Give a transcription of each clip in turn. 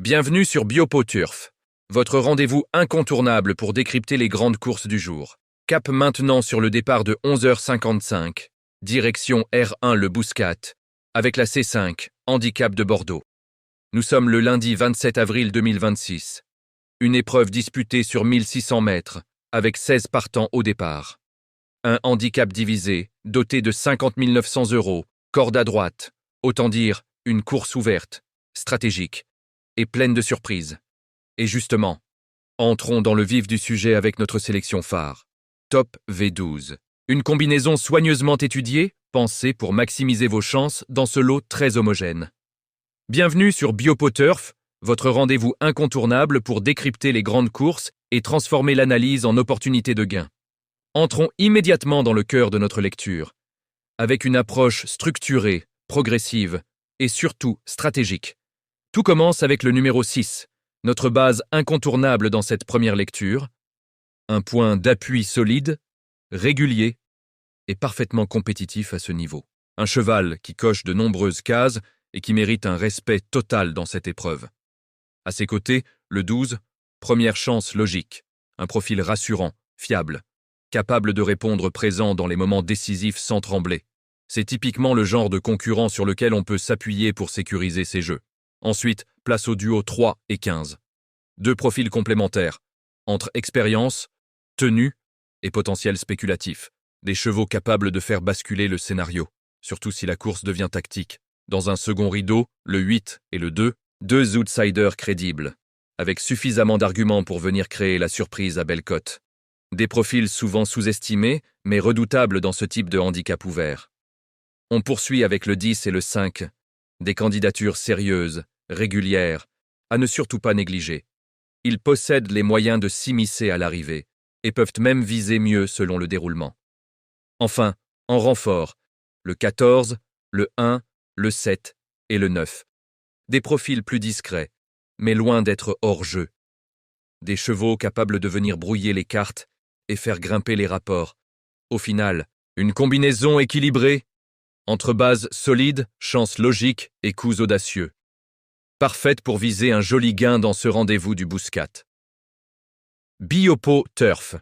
Bienvenue sur Biopo Turf, votre rendez-vous incontournable pour décrypter les grandes courses du jour. Cap maintenant sur le départ de 11h55, direction R1 Le Bouscat, avec la C5, handicap de Bordeaux. Nous sommes le lundi 27 avril 2026. Une épreuve disputée sur 1600 mètres, avec 16 partants au départ. Un handicap divisé, doté de 50 900 €, corde à droite, autant dire une course ouverte, stratégique et pleine de surprises. Et justement, entrons dans le vif du sujet avec notre sélection phare. Top V12. Une combinaison soigneusement étudiée, pensée pour maximiser vos chances dans ce lot très homogène. Bienvenue sur Biopo Turf, votre rendez-vous incontournable pour décrypter les grandes courses et transformer l'analyse en opportunité de gain. Entrons immédiatement dans le cœur de notre lecture, avec une approche structurée, progressive et surtout stratégique. Tout commence avec le numéro 6, notre base incontournable dans cette première lecture. Un point d'appui solide, régulier et parfaitement compétitif à ce niveau. Un cheval qui coche de nombreuses cases et qui mérite un respect total dans cette épreuve. À ses côtés, le 12, première chance logique, un profil rassurant, fiable, capable de répondre présent dans les moments décisifs sans trembler. C'est typiquement le genre de concurrent sur lequel on peut s'appuyer pour sécuriser ses jeux. Ensuite, place au duo 3 et 15. Deux profils complémentaires, entre expérience, tenue et potentiel spéculatif. Des chevaux capables de faire basculer le scénario, surtout si la course devient tactique. Dans un second rideau, le 8 et le 2, deux outsiders crédibles, avec suffisamment d'arguments pour venir créer la surprise à belle cote. Des profils souvent sous-estimés, mais redoutables dans ce type de handicap ouvert. On poursuit avec le 10 et le 5, des candidatures sérieuses, régulières, à ne surtout pas négliger. Ils possèdent les moyens de s'immiscer à l'arrivée, et peuvent même viser mieux selon le déroulement. Enfin, en renfort, le 14, le 1, le 7 et le 9. Des profils plus discrets, mais loin d'être hors jeu. Des chevaux capables de venir brouiller les cartes et faire grimper les rapports. Au final, une combinaison équilibrée, entre bases solides, chances logiques et coups audacieux. Parfaite pour viser un joli gain dans ce rendez-vous du Bouscat. Biopo Turf.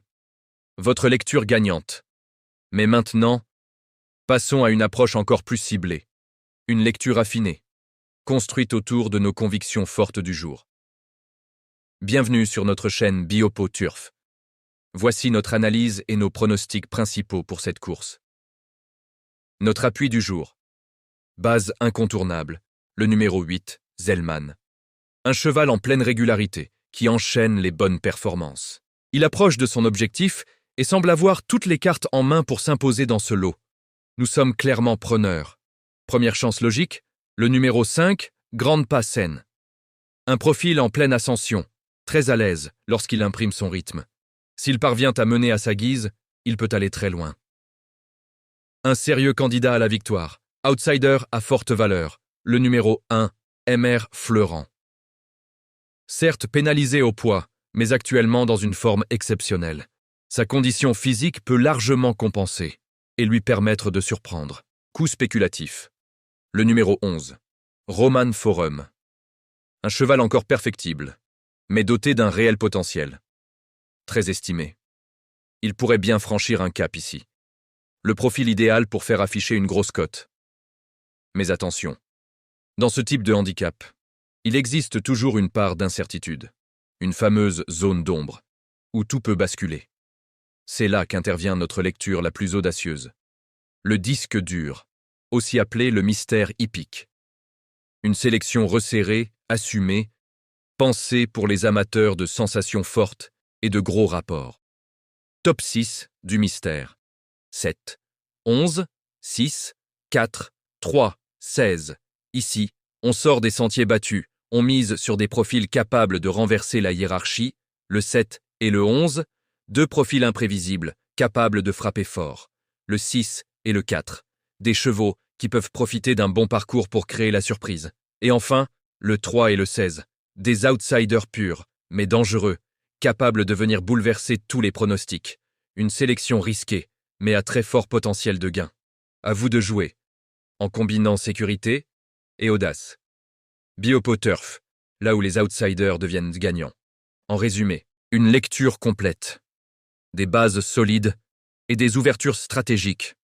Votre lecture gagnante. Mais maintenant, passons à une approche encore plus ciblée. Une lecture affinée, construite autour de nos convictions fortes du jour. Bienvenue sur notre chaîne Biopo Turf. Voici notre analyse et nos pronostics principaux pour cette course. Notre appui du jour. Base incontournable, le numéro 8, Zellman. Un cheval en pleine régularité, qui enchaîne les bonnes performances. Il approche de son objectif et semble avoir toutes les cartes en main pour s'imposer dans ce lot. Nous sommes clairement preneurs. Première chance logique, le numéro 5, Grande Pas Saine. Un profil en pleine ascension, très à l'aise lorsqu'il imprime son rythme. S'il parvient à mener à sa guise, il peut aller très loin. Un sérieux candidat à la victoire, outsider à forte valeur, le numéro 1, MR Fleurant. Certes pénalisé au poids, mais actuellement dans une forme exceptionnelle. Sa condition physique peut largement compenser et lui permettre de surprendre. Coup spéculatif. Le numéro 11, Roman Forum. Un cheval encore perfectible, mais doté d'un réel potentiel. Très estimé. Il pourrait bien franchir un cap ici. Le profil idéal pour faire afficher une grosse cote. Mais attention, dans ce type de handicap, il existe toujours une part d'incertitude, une fameuse zone d'ombre, où tout peut basculer. C'est là qu'intervient notre lecture la plus audacieuse. Le disque dur, aussi appelé le mystère hippique. Une sélection resserrée, assumée, pensée pour les amateurs de sensations fortes et de gros rapports. Top 6 du mystère. 7, 11, 6, 4, 3, 16. Ici, on sort des sentiers battus, on mise sur des profils capables de renverser la hiérarchie, le 7 et le 11, deux profils imprévisibles, capables de frapper fort, le 6 et le 4, des chevaux qui peuvent profiter d'un bon parcours pour créer la surprise. Et enfin, le 3 et le 16, des outsiders purs, mais dangereux, capables de venir bouleverser tous les pronostics. Une sélection risquée, mais à très fort potentiel de gain. À vous de jouer, en combinant sécurité et audace. Biopo Turf, là où les outsiders deviennent gagnants. En résumé, une lecture complète, des bases solides et des ouvertures stratégiques.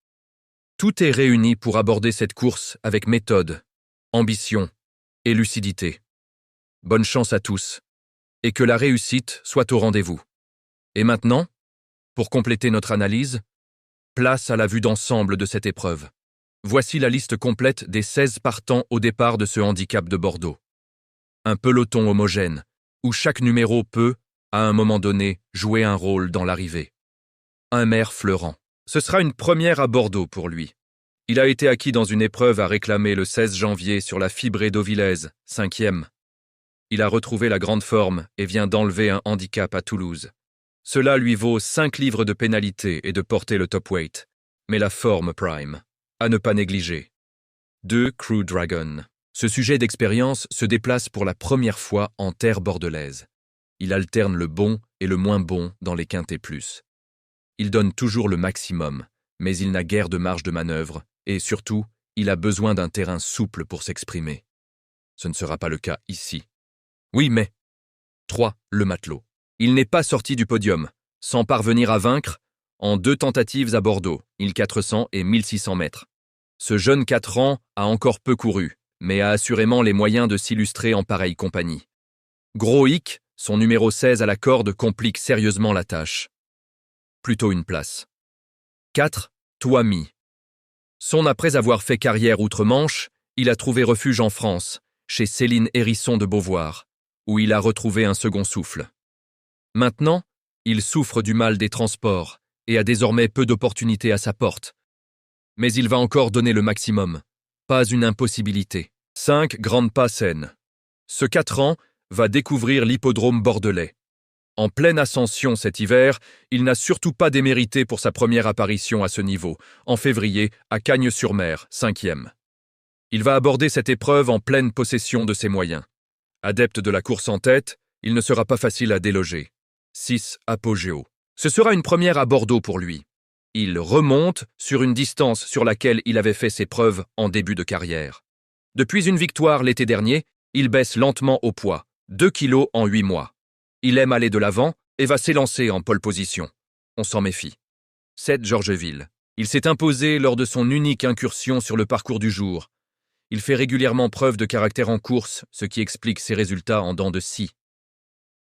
Tout est réuni pour aborder cette course avec méthode, ambition et lucidité. Bonne chance à tous, et que la réussite soit au rendez-vous. Et maintenant, pour compléter notre analyse, place à la vue d'ensemble de cette épreuve. Voici la liste complète des 16 partants au départ de ce handicap de Bordeaux. Un peloton homogène, où chaque numéro peut, à un moment donné, jouer un rôle dans l'arrivée. Un maire fleurant. Ce sera une première à Bordeaux pour lui. Il a été acquis dans une épreuve à réclamer le 16 janvier sur la Fibrée d'Auvillaise, 5e. Il a retrouvé la grande forme et vient d'enlever un handicap à Toulouse. Cela lui vaut 5 livres de pénalité et de porter le top weight. Mais la forme prime, à ne pas négliger. 2 Crew Dragon. Ce sujet d'expérience se déplace pour la première fois en terre bordelaise. Il alterne le bon et le moins bon dans les quintés plus. Il donne toujours le maximum, mais il n'a guère de marge de manœuvre et surtout, il a besoin d'un terrain souple pour s'exprimer. Ce ne sera pas le cas ici. Oui, mais 3. Le matelot. Il n'est pas sorti du podium, sans parvenir à vaincre, en 2 tentatives à Bordeaux, 1400 et 1600 mètres. Ce jeune 4 ans a encore peu couru, mais a assurément les moyens de s'illustrer en pareille compagnie. Gros hic, son numéro 16 à la corde complique sérieusement la tâche. Plutôt une place. 4. Toimi. Son après avoir fait carrière outre-Manche, il a trouvé refuge en France, chez Céline Hérisson de Beauvoir, où il a retrouvé un second souffle. Maintenant, il souffre du mal des transports et a désormais peu d'opportunités à sa porte. Mais il va encore donner le maximum. Pas une impossibilité. 5 Grandes Pas Seine. Ce 4 ans va découvrir l'hippodrome bordelais. En pleine ascension cet hiver, il n'a surtout pas démérité pour sa première apparition à ce niveau, en février, à Cagnes-sur-Mer, 5e. Il va aborder cette épreuve en pleine possession de ses moyens. Adepte de la course en tête, il ne sera pas facile à déloger. 6 Apogéo. Ce sera une première à Bordeaux pour lui. Il remonte sur une distance sur laquelle il avait fait ses preuves en début de carrière. Depuis une victoire l'été dernier, il baisse lentement au poids, 2 kilos en 8 mois. Il aime aller de l'avant et va s'élancer en pole position. On s'en méfie. 7 Georgeville. Il s'est imposé lors de son unique incursion sur le parcours du jour. Il fait régulièrement preuve de caractère en course, ce qui explique ses résultats en dents de scie.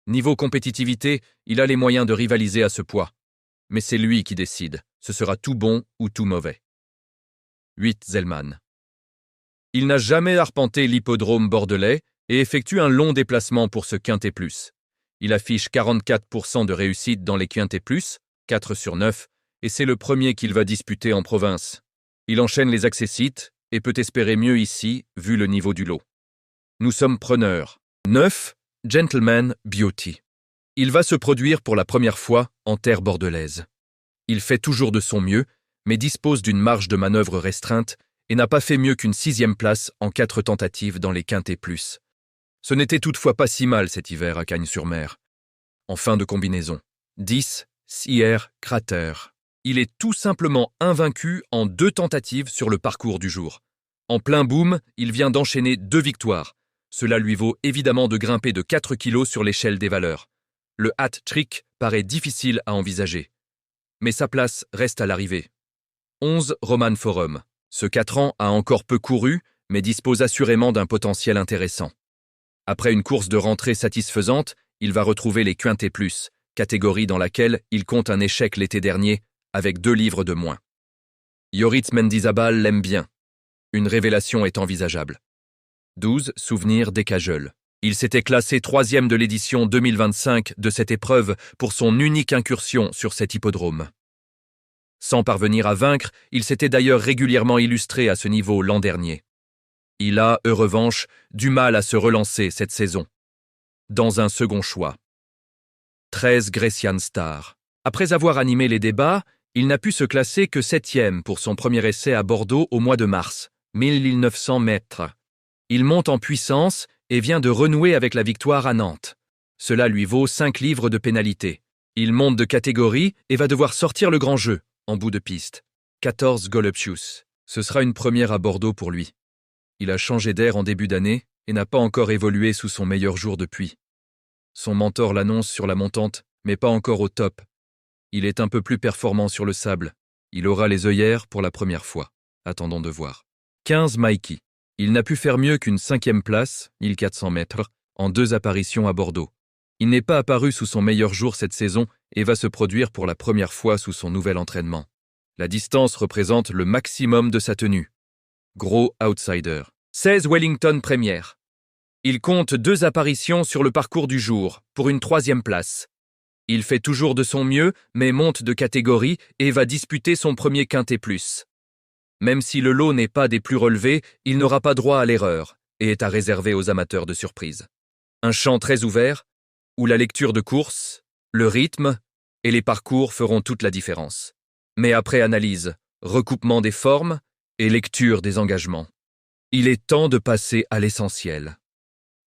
Niveau compétitivité, il a les moyens de rivaliser à ce poids. Mais c'est lui qui décide. Ce sera tout bon ou tout mauvais. 8 Zellman. Il n'a jamais arpenté l'hippodrome bordelais et effectue un long déplacement pour ce quintet plus. Il affiche 44% de réussite dans les quintés plus, 4 sur 9, et c'est le premier qu'il va disputer en province. Il enchaîne les accessites et peut espérer mieux ici, vu le niveau du lot. Nous sommes preneurs. 9 Gentleman Beauty. Il va se produire pour la première fois en terre bordelaise. Il fait toujours de son mieux, mais dispose d'une marge de manœuvre restreinte et n'a pas fait mieux qu'une 6e place en 4 tentatives dans les quintés plus. Ce n'était toutefois pas si mal cet hiver à Cagnes-sur-Mer. En fin de combinaison, 10 Sierre Crater. Il est tout simplement invaincu en 2 tentatives sur le parcours du jour. En plein boom, il vient d'enchaîner 2 victoires. Cela lui vaut évidemment de grimper de 4 kilos sur l'échelle des valeurs. Le hat-trick paraît difficile à envisager. Mais sa place reste à l'arrivée. 11 Roman Forum. Ce 4 ans a encore peu couru, mais dispose assurément d'un potentiel intéressant. Après une course de rentrée satisfaisante, il va retrouver les quintés plus, catégorie dans laquelle il compte un échec l'été dernier, avec 2 livres de moins. Yoritz Mendizabal l'aime bien. Une révélation est envisageable. 12 Souvenirs d'Ecagel. Il s'était classé 3e de l'édition 2025 de cette épreuve pour son unique incursion sur cet hippodrome. Sans parvenir à vaincre, il s'était d'ailleurs régulièrement illustré à ce niveau l'an dernier. Il a, en revanche, du mal à se relancer cette saison. Dans un second choix. 13 Grecian Star. Après avoir animé les débats, il n'a pu se classer que 7e pour son premier essai à Bordeaux au mois de mars, 1900 mètres. Il monte en puissance et vient de renouer avec la victoire à Nantes. Cela lui vaut 5 livres de pénalité. Il monte de catégorie et va devoir sortir le grand jeu, en bout de piste. 14 Golupcius. Ce sera une première à Bordeaux pour lui. Il a changé d'air en début d'année et n'a pas encore évolué sous son meilleur jour depuis. Son mentor l'annonce sur la montante, mais pas encore au top. Il est un peu plus performant sur le sable. Il aura les œillères pour la première fois. Attendons de voir. 15 Mikey. Il n'a pu faire mieux qu'une 5e place, 1400 mètres, en 2 apparitions à Bordeaux. Il n'est pas apparu sous son meilleur jour cette saison et va se produire pour la première fois sous son nouvel entraînement. La distance représente le maximum de sa tenue. Gros outsider. 16 Wellington Première. Il compte 2 apparitions sur le parcours du jour, pour une 3e place. Il fait toujours de son mieux, mais monte de catégorie et va disputer son premier quintet plus. Même si le lot n'est pas des plus relevés, il n'aura pas droit à l'erreur et est à réserver aux amateurs de surprise. Un champ très ouvert, où la lecture de course, le rythme et les parcours feront toute la différence. Mais après analyse, recoupement des formes et lecture des engagements, il est temps de passer à l'essentiel.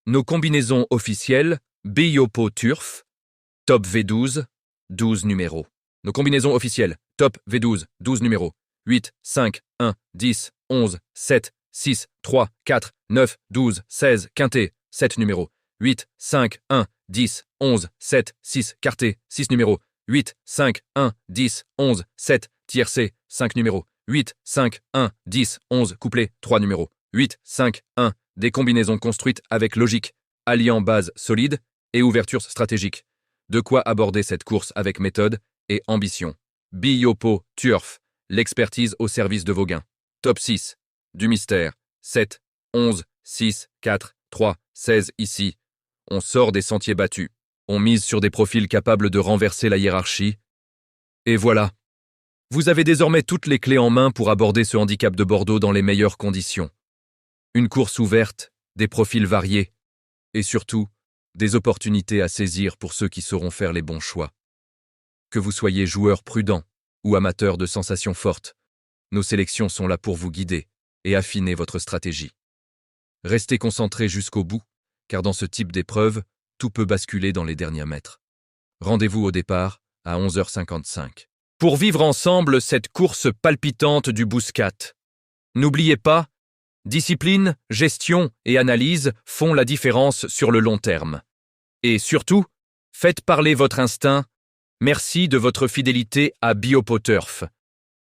Nos combinaisons officielles, Biopo Turf, Top V12, 12 numéros. Nos combinaisons officielles, Top V12, 12 numéros. 8, 5, 1, 10, 11, 7, 6, 3, 4, 9, 12, 16, quintet, 7 numéros. 8, 5, 1, 10, 11, 7, 6, quartet, 6 numéros. 8, 5, 1, 10, 11, 7, tiercé, 5 numéros. 8, 5, 1, 10, 11, couplet, 3 numéros. 8, 5, 1, des combinaisons construites avec logique, alliant base solide et ouverture stratégique. De quoi aborder cette course avec méthode et ambition. Biopo Turf, l'expertise au service de vos gains. Top 6, du mystère, 7, 11, 6, 4, 3, 16 ici. On sort des sentiers battus. On mise sur des profils capables de renverser la hiérarchie. Et voilà. Vous avez désormais toutes les clés en main pour aborder ce handicap de Bordeaux dans les meilleures conditions. Une course ouverte, des profils variés, et surtout, des opportunités à saisir pour ceux qui sauront faire les bons choix. Que vous soyez joueur prudent ou amateur de sensations fortes, nos sélections sont là pour vous guider et affiner votre stratégie. Restez concentrés jusqu'au bout, car dans ce type d'épreuve, tout peut basculer dans les derniers mètres. Rendez-vous au départ à 11h55. Pour vivre ensemble cette course palpitante du Bouscat. N'oubliez pas, discipline, gestion et analyse font la différence sur le long terme. Et surtout, faites parler votre instinct. Merci de votre fidélité à Biopo Turf.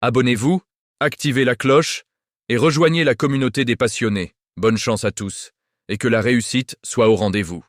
Abonnez-vous, activez la cloche et rejoignez la communauté des passionnés. Bonne chance à tous et que la réussite soit au rendez-vous.